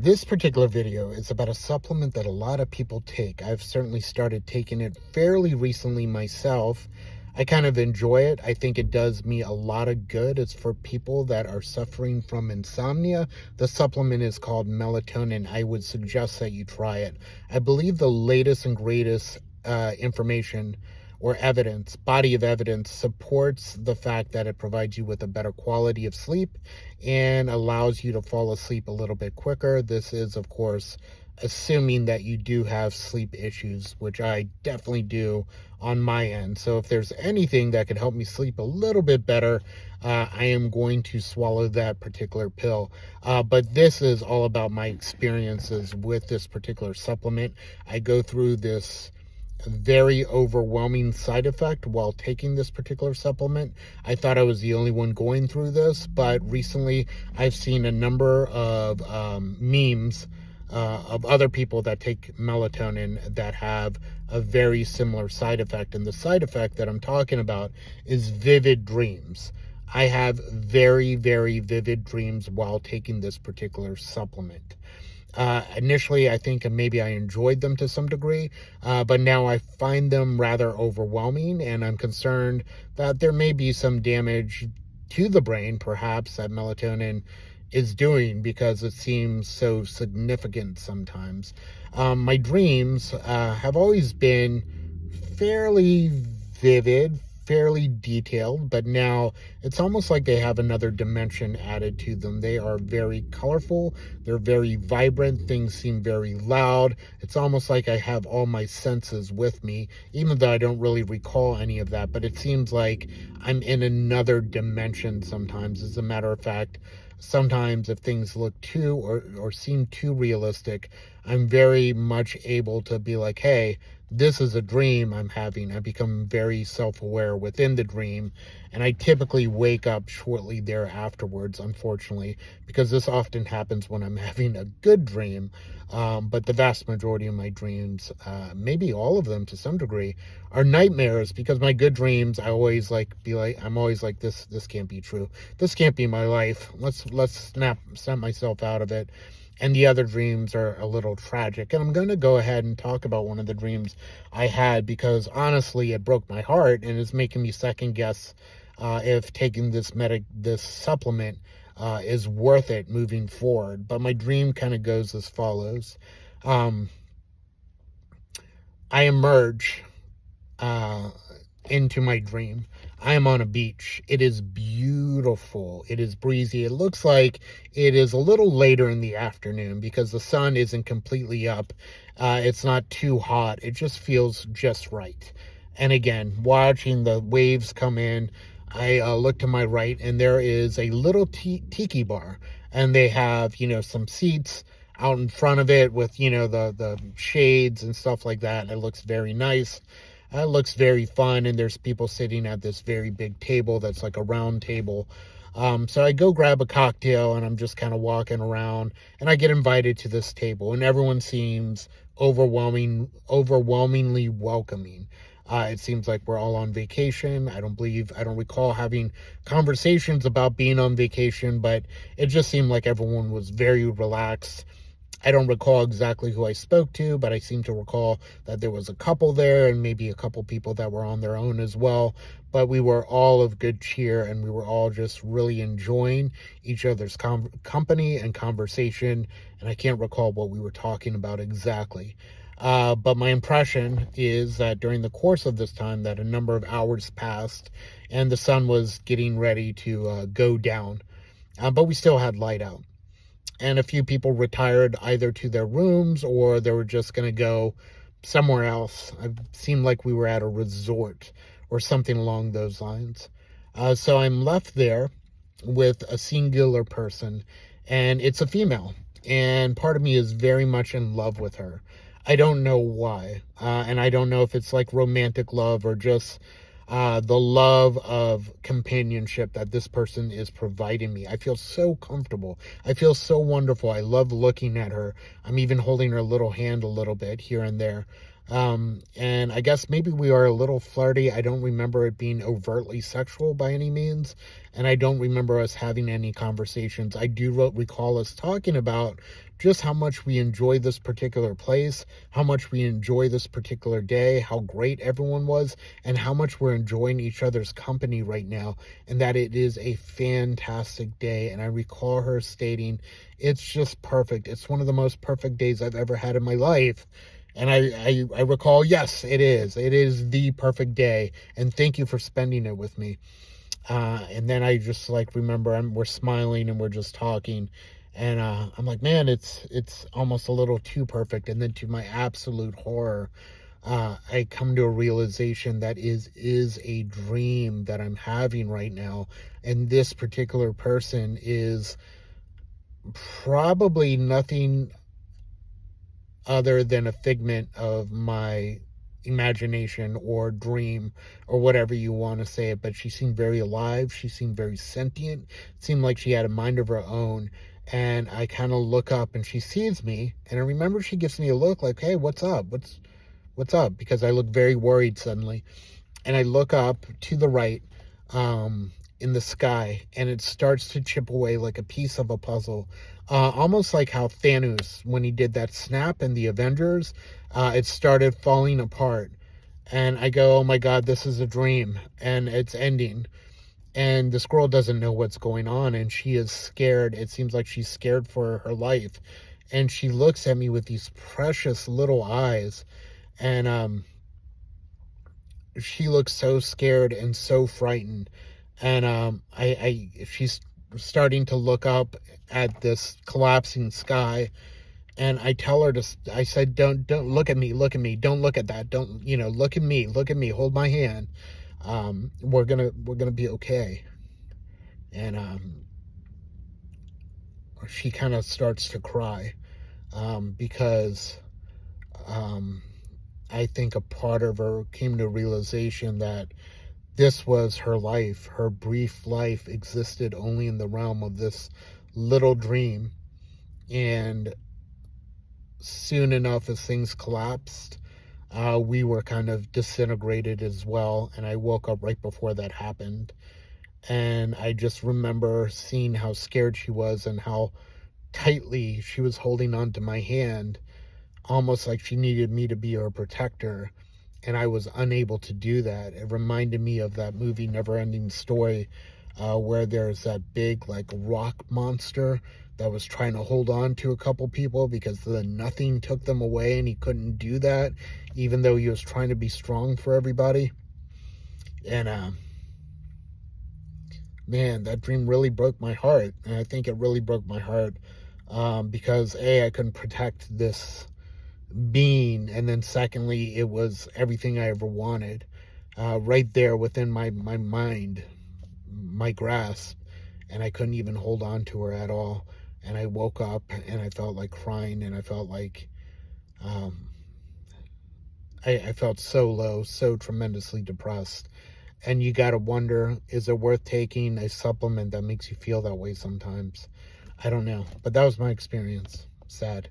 This particular video is about a supplement that a lot of people take. I've certainly started taking it fairly recently myself. I kind of enjoy it. I think it does me a lot of good. It's for people that are suffering from insomnia. The supplement is called Melatonin. I would suggest that you try it. I believe the latest and greatest information or evidence, body of evidence, supports the fact that it provides you with a better quality of sleep and allows you to fall asleep a little bit quicker. This is, of course, assuming that you do have sleep issues, which I definitely do on my end. So if there's anything that could help me sleep a little bit better, I am going to swallow that particular pill. But this is all about my experiences with this particular supplement. I go through this very overwhelming side effect while taking this particular supplement. I thought I was the only one going through this, but recently I've seen a number of memes of other people that take melatonin that have a very similar side effect. And the side effect that I'm talking about is vivid dreams. I have very, very vivid dreams while taking this particular supplement. Initially, I think maybe I enjoyed them to some degree, but now I find them rather overwhelming, and I'm concerned that there may be some damage to the brain, perhaps, that melatonin is doing because it seems so significant sometimes. My dreams have always been fairly vivid, fairly detailed, but now it's almost like they have another dimension added to them. They are very colorful, they're very vibrant, things seem very loud. It's almost like I have all my senses with me, even though I don't really recall any of that, but it seems like I'm in another dimension sometimes. As a matter of fact, sometimes if things look too or seem too realistic, I'm very much able to be like, hey, this is a dream I'm having. I become very self-aware within the dream, and I typically wake up shortly there afterwards, unfortunately, because this often happens when I'm having a good dream. But the vast majority of my dreams, maybe all of them to some degree, are nightmares, because my good dreams, I'm always like, this can't be true. This can't be my life. Let's snap myself out of it. And the other dreams are a little tragic. And I'm going to go ahead and talk about one of the dreams I had, because honestly, it broke my heart and it's making me second guess if taking this supplement is worth it moving forward. But my dream kind of goes as follows. I emerge into my dream. I am on a beach. It is beautiful. It is breezy. It looks like it is a little later in the afternoon because the sun isn't completely up. It's not too hot. It just feels just right. And again, watching the waves come in, I look to my right and there is a little tiki bar, and they have, some seats out in front of it with, the shades and stuff like that. It looks very nice. It looks very fun, and there's people sitting at this very big table that's like a round table. So I go grab a cocktail, and I'm just kind of walking around, and I get invited to this table, and everyone seems overwhelmingly welcoming. It seems like we're all on vacation. I don't recall having conversations about being on vacation, but it just seemed like everyone was very relaxed. I don't recall exactly who I spoke to, but I seem to recall that there was a couple there and maybe a couple people that were on their own as well. But we were all of good cheer, and we were all just really enjoying each other's company and conversation. And I can't recall what we were talking about exactly. But my impression is that during the course of this time that a number of hours passed and the sun was getting ready to go down. But we still had light out. And a few people retired either to their rooms or they were just going to go somewhere else. It seemed like we were at a resort or something along those lines. So I'm left there with a singular person, and it's a female. And part of me is very much in love with her. I don't know why. And I don't know if it's like romantic love or just the love of companionship that this person is providing me. I feel so comfortable. I feel so wonderful. I love looking at her. I'm even holding her little hand a little bit here and there. And I guess maybe we are a little flirty. I don't remember it being overtly sexual by any means, and I don't remember us having any conversations. I do recall us talking about just how much we enjoy this particular place, how much we enjoy this particular day, how great everyone was, and how much we're enjoying each other's company right now, and that it is a fantastic day. And I recall her stating, it's just perfect. It's one of the most perfect days I've ever had in my life. And I recall, yes, it is. It is the perfect day. And thank you for spending it with me. And then I just like remember we're smiling and we're just talking. And I'm like, man, it's almost a little too perfect. And then to my absolute horror, I come to a realization that is a dream that I'm having right now. And this particular person is probably nothing other than a figment of my imagination or dream or whatever you want to say it. But she seemed very alive. She seemed very sentient. It seemed like she had a mind of her own. And I kind of look up and she sees me. And I remember she gives me a look like, hey, what's up? What's up? Because I look very worried suddenly. And I look up to the right, in the sky, and it starts to chip away like a piece of a puzzle. Almost like how Thanos, when he did that snap in the Avengers, it started falling apart. And I go, oh my God, this is a dream, and it's ending. And this girl doesn't know what's going on, and she is scared. It seems like she's scared for her life. And she looks at me with these precious little eyes, and she looks so scared and so frightened. And she's starting to look up at this collapsing sky. And I tell her I said, don't look at me, don't look at that, don't, look at me, hold my hand. We're gonna be okay. And she kind of starts to cry, because I think a part of her came to realization that this was her life. Her brief life existed only in the realm of this little dream. And soon enough, as things collapsed, we were kind of disintegrated as well. And I woke up right before that happened. And I just remember seeing how scared she was and how tightly she was holding on to my hand, almost like she needed me to be her protector. And I was unable to do that. It reminded me of that movie Neverending Story, where there's that big like rock monster that was trying to hold on to a couple people because the nothing took them away, and he couldn't do that even though he was trying to be strong for everybody. And man, that dream really broke my heart. And I think it really broke my heart, because I couldn't protect this being, and then secondly, it was everything I ever wanted, right there within my mind, my grasp, and I couldn't even hold on to her at all. And I woke up and I felt like crying, and I felt like I felt so low, so tremendously depressed. And you gotta wonder, is it worth taking a supplement that makes you feel that way sometimes? I don't know, but that was my experience. Sad.